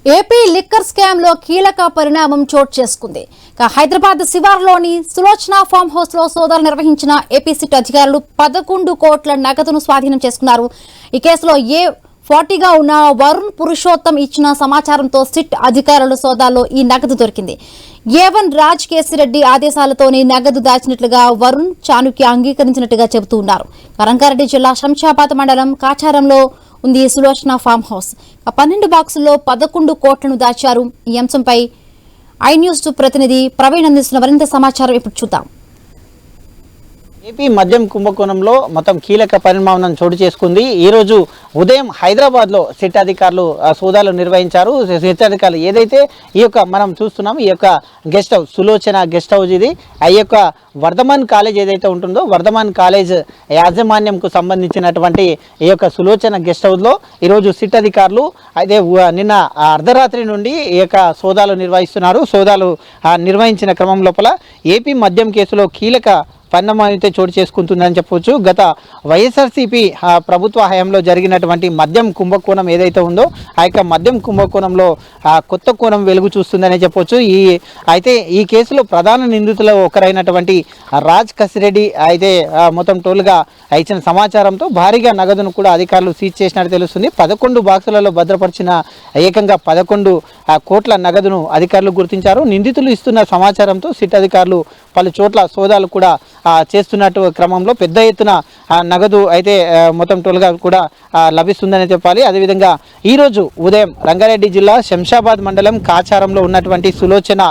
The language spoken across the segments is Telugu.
ఏపీ లిక్కర్ స్కామ్ లో కీలక పరిణామం చోటు చేసుకుంది. హైదరాబాద్ శివార్లోని సులోచన ఫామ్ హౌస్ లో సోదాలు నిర్వహించిన ఏపీ సిట్ అధికారులు 11 కోట్ల నగదును స్వాధీనం చేసుకున్నారు. ఈ కేసులో ఏ40గా ఉన్న వరుణ్ పురుషోత్తం ఇచ్చిన సమాచారంతో సిట్ అధికారుల సోదాల్లో ఈ నగదు దొరికింది. ఏ1 రాజ్ కేసిరెడ్డి ఆదేశాలతోనే నగదు దాచినట్లుగా వరుణ్ చాణుక్య అంగీకరించినట్టుగా చెబుతున్నారు. రంగారెడ్డి జిల్లా శంషాబాద్ మండలం కాచారంలో ఉంది సులోచన ఫామ్ హౌస్. 12 బాక్సుల్లో 11 కోట్లను దాచారు. ఈ అంశంపై ఐ న్యూస్ ప్రతినిధి ప్రవీణ్ అందిస్తున్న మరింత సమాచారం ఇప్పుడు చూద్దాం. ఏపీ మద్యం కుంభకోణంలో మొత్తం కీలక పరిణామం చోటు చేసుకుంది. ఈరోజు ఉదయం హైదరాబాద్లో సిట్ అధికారులు సోదాలు నిర్వహించారు. సిట్ అధికారులు ఏదైతే ఈ యొక్క మనం చూస్తున్నాం, ఈ యొక్క guest house Sulochana guest house ఇది. ఈ యొక్క వర్ధమాన్ కాలేజ్ ఏదైతే ఉంటుందో వర్ధమాన్ కాలేజ్ యాజమాన్యంకు సంబంధించినటువంటి ఈ యొక్క సులోచన గెస్ట్ హౌస్లో ఈరోజు సిట్ అధికారులు అయితే నిన్న అర్ధరాత్రి నుండి ఈ యొక్క సోదాలు నిర్వహిస్తున్నారు. సోదాలు నిర్వహించిన క్రమం లోపల ఏపీ మద్యం కేసులో కీలక పరిణామం అయితే చోటు చేసుకుంటుందని చెప్పవచ్చు. గత వైఎస్ఆర్సీపీ ప్రభుత్వ హయాంలో జరిగినటువంటి మద్యం కుంభకోణం ఏదైతే ఉందో ఆ యొక్క మద్యం కుంభకోణంలో కొత్త కోణం వెలుగు చూస్తుందని చెప్పవచ్చు. అయితే ఈ కేసులో ప్రధాన నిందితుల ఒకరైనటువంటి రాజ్ కసిరెడ్డి అయితే మొత్తం టోల్గా ఇచ్చిన సమాచారంతో భారీగా నగదును కూడా అధికారులు సీజ్ చేసినట్టు తెలుస్తుంది. 11 బాక్సులలో భద్రపరిచిన ఏకంగా 11 కోట్ల నగదును అధికారులు గుర్తించారు. నిందితులు ఇస్తున్న సమాచారంతో సిట్ అధికారులు పలు చోట్ల సోదాలు కూడా చేస్తున్నట్టు క్రమంలో పెద్ద ఎత్తున నగదు అయితే మొత్తం టోల్గా కూడా లభిస్తుందని చెప్పాలి. అదేవిధంగా ఈరోజు ఉదయం రంగారెడ్డి జిల్లా శంషాబాద్ మండలం కాచారంలో ఉన్నటువంటి సులోచన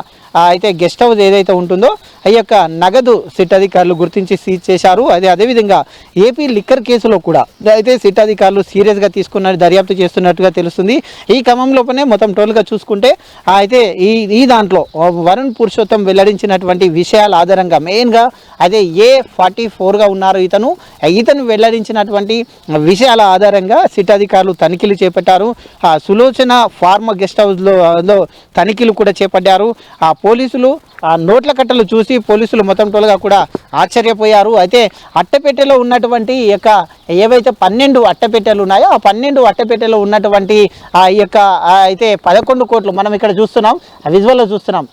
అయితే గెస్ట్ హౌస్ ఏదైతే ఉంటుందో ఈ యొక్క నగదు సిట్ అధికారులు గుర్తించి సీజ్ చేశారు. అదేవిధంగా ఏపీ లిక్కర్ కేసులో కూడా అయితే సిట్ అధికారులు సీరియస్గా తీసుకున్న దర్యాప్తు చేస్తున్నట్టుగా తెలుస్తుంది. ఈ క్రమంలోనే మొత్తం టోల్గా చూసుకుంటే అయితే ఈ దాంట్లో వరుణ్ పురుషోత్తం వెల్లడించినటువంటి విషయాల ఆధారంగా మెయిన్గా అదే A44గా ఉన్నారు ఇతను వెల్లడించినటువంటి విషయాల ఆధారంగా సిట్ అధికారులు తనిఖీలు చేపట్టారు. సులోచన ఫార్మా గెస్ట్ హౌస్లో తనిఖీలు కూడా చేపట్టారు. పోలీసులు నోట్ల కట్టలు చూసి పోలీసులు మొత్తం టోల్గా కూడా ఆశ్చర్యపోయారు. అయితే అట్టపెట్టెలో ఉన్నటువంటి ఈ యొక్క ఏవైతే 12 అట్టపెట్టెలు ఉన్నాయో ఆ 12 అట్టపెట్టెలో ఉన్నటువంటి ఈ యొక్క అయితే 11 కోట్లు మనం ఇక్కడ చూస్తున్నాం, విజువల్లో చూస్తున్నాం.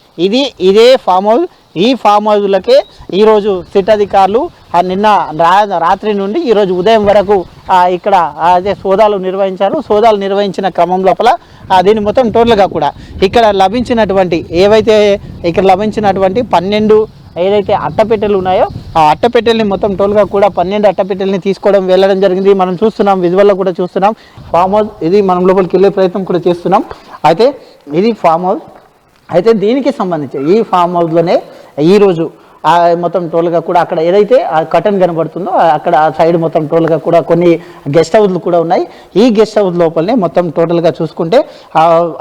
ఇదే ఫామ్ హౌస్. ఈ ఫామ్ హౌస్లకే ఈరోజు సిట్ అధికారులు నిన్న రాత్రి నుండి ఈరోజు ఉదయం వరకు ఇక్కడ అదే సోదాలు నిర్వహించారు. సోదాలు నిర్వహించిన క్రమం లోపల దీన్ని మొత్తం టోటల్గా కూడా ఇక్కడ లభించినటువంటి 12 ఏదైతే అట్టపెట్టెలు ఉన్నాయో ఆ అట్టపెట్టెల్ని మొత్తం టోల్గా కూడా 12 అట్టపెట్టెల్ని తీసుకోవడం వెళ్ళడం జరిగింది. మనం చూస్తున్నాం, విజువల్లో కూడా చూస్తున్నాం. ఫామ్ హౌస్ ఇది మనం లోపలికి వెళ్ళే ప్రయత్నం కూడా చేస్తున్నాం. అయితే ఇది ఫామ్ హౌస్. అయితే దీనికి సంబంధించి ఈ ఫామ్ హౌస్లోనే ఈరోజు మొత్తం టోల్గా కూడా అక్కడ ఏదైతే ఆ కటన్ కనబడుతుందో అక్కడ ఆ సైడ్ మొత్తం టోల్గా కూడా కొన్ని గెస్ట్ హౌస్లు కూడా ఉన్నాయి. ఈ గెస్ట్ హౌస్ లోపలనే మొత్తం టోటల్గా చూసుకుంటే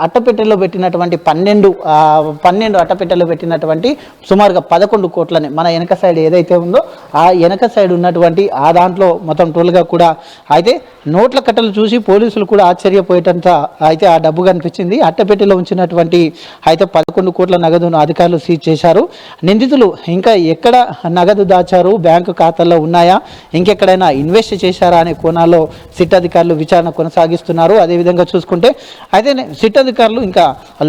అట్టపెట్టెలో పెట్టినటువంటి 12 అట్టపెట్టెలో పెట్టినటువంటి సుమారుగా 11 కోట్లని మన వెనక సైడ్ ఏదైతే ఉందో ఆ వెనక సైడ్ ఉన్నటువంటి ఆ దాంట్లో మొత్తం టోల్గా కూడా అయితే నోట్ల కట్టలు చూసి పోలీసులు కూడా ఆశ్చర్యపోయేటంత అయితే ఆ డబ్బు కనిపించింది. అట్టపెట్టెలో ఉంచినటువంటి అయితే 11 కోట్ల నగదును అధికారులు సీజ్ చేశారు. నిందితులు ఇంకా ఎక్కడ నగదు దాచారు, బ్యాంకు ఖాతాల్లో ఉన్నాయా, ఇంకెక్కడైనా ఇన్వెస్ట్ చేశారా అనే కోణాల్లో సిట్ అధికారులు విచారణ కొనసాగిస్తున్నారు. అదేవిధంగా చూసుకుంటే అయితే సిట్ అధికారులు ఇంకా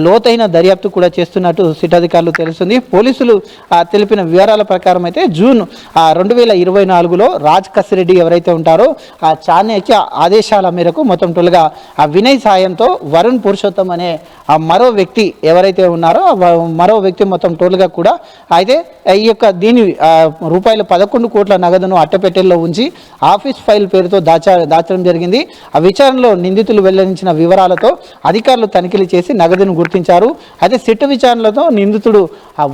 లోతైన దర్యాప్తు కూడా చేస్తున్నట్టు సిట్ అధికారులు తెలుస్తుంది. పోలీసులు తెలిపిన వివరాల ప్రకారం అయితే జూన్ 2024లో రాజ్ కసిరెడ్డి ఎవరైతే ఉంటారో ఆ చాణక్య ఆదేశాల మేరకు మొత్తం టోల్గా ఆ వినయ్ సాయంతో వరుణ్ పురుషోత్తం అనే మరో వ్యక్తి ఎవరైతే ఉన్నారో మరో వ్యక్తి మొత్తం టోల్గా కూడా అయితే ఈ యొక్క దీని రూపాయలు 11 కోట్ల నగదును అట్టపెట్టెల్లో ఉంచి ఆఫీస్ ఫైల్ పేరుతో దాచడం జరిగింది. ఆ విచారణలో నిందితులు వెల్లడించిన వివరాలతో అధికారులు తనిఖీలు చేసి నగదును గుర్తించారు. అయితే సిట్ విచారణలతో నిందితుడు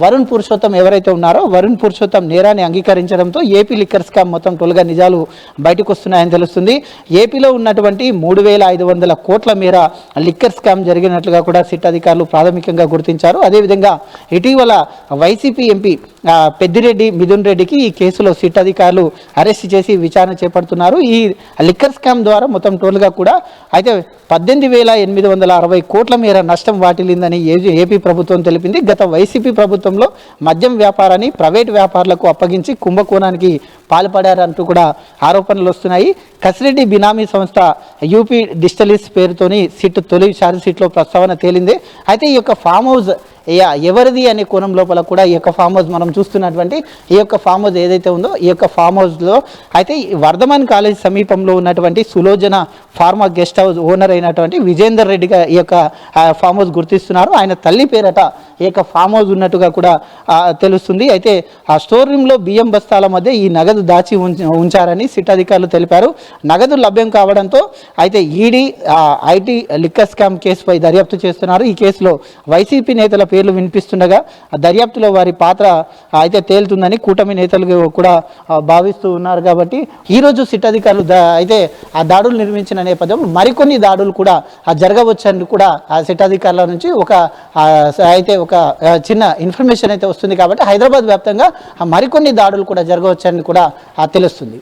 వరుణ్ పురుషోత్తం ఎవరైతే ఉన్నారో వరుణ్ పురుషోత్తం నేరాన్ని అంగీకరించడంతో ఏపీ లిక్కర్ స్కామ్ మొత్తం టోల్గా నిజాలు బయటకు వస్తున్నాయని తెలుస్తుంది. ఏపీలో ఉన్నటువంటి 3500 కోట్ల మేర లిక్కర్ స్కామ్ జరిగినట్లుగా కూడా సిట్ అధికారులు ప్రాథమికంగా గుర్తించారు. అదేవిధంగా ఇటీవల వైసీపీ ఎంపీ పెద్దిరెడ్డి మిథున్ రెడ్డికి ఈ కేసులో సిట్ అధికారులు అరెస్ట్ చేసి విచారణ చేపడుతున్నారు. ఈ లిక్కర్ స్కామ్ ద్వారా మొత్తం టోల్గా కూడా అయితే 18,860 కోట్ల మేర నష్టం వాటిల్లిందని ఏపీ ప్రభుత్వం తెలిపింది. గత వైసీపీ ప్రభుత్వంలో మద్యం వ్యాపారాన్ని ప్రైవేట్ వ్యాపారులకు అప్పగించి కుంభకోణానికి పాల్పడారంటూ కూడా ఆరోపణలు వస్తున్నాయి. కసిరెడ్డి బినామీ సంస్థ యూపీ డిస్టిలరీస్ పేరుతోని సిట్ తొలి ఛార్జ్ షీట్లో ప్రస్తావన తేలింది. అయితే ఈ యొక్క ఫామ్ హౌస్ ఎవరిది అనే కోణం లోపల కూడా ఈ యొక్క ఫామ్ హౌస్ మనం చూస్తున్నటువంటి ఈ యొక్క ఫామ్ హౌస్ ఏదైతే ఉందో ఈ యొక్క ఫామ్ హౌస్లో అయితే వర్ధమాన్ కాలేజ్ సమీపంలో ఉన్నటువంటి Sulochana pharma guest house owner అయినటువంటి విజేందర్ రెడ్డిగా ఈ యొక్క ఫామ్ హౌస్ గుర్తిస్తున్నారు. ఆయన తల్లి పేరట ఈ యొక్క ఫామ్ హౌస్ ఉన్నట్టుగా కూడా తెలుస్తుంది. అయితే ఆ స్టోర్ రూమ్లో బియ్యం బస్తాల మధ్య ఈ నగదు దాచి ఉంచారని సిట్ అధికారులు తెలిపారు. నగదు లభ్యం కావడంతో అయితే ఈడీ ఐటీ లిక్కర్ స్కామ్ కేసుపై దర్యాప్తు చేస్తున్నారు. ఈ కేసులో వైసీపీ నేతల పేర్లు వినిపిస్తుండగా దర్యాప్తులో వారి పాత్ర అయితే తేలుతుందని కూటమి నేతలు కూడా భావిస్తూ ఉన్నారు. కాబట్టి ఈరోజు సిట్ అధికారులు అయితే ఆ దాడులు నిర్మించిన నేపథ్యం మరికొన్ని దాడులు కూడా జరగవచ్చని కూడా ఆ సిట్ అధికారుల నుంచి ఒక చిన్న ఇన్ఫర్మేషన్ అయితే వస్తుంది. కాబట్టి హైదరాబాద్ వ్యాప్తంగా మరికొన్ని దాడులు కూడా జరగవచ్చని కూడా తెలుస్తుంది.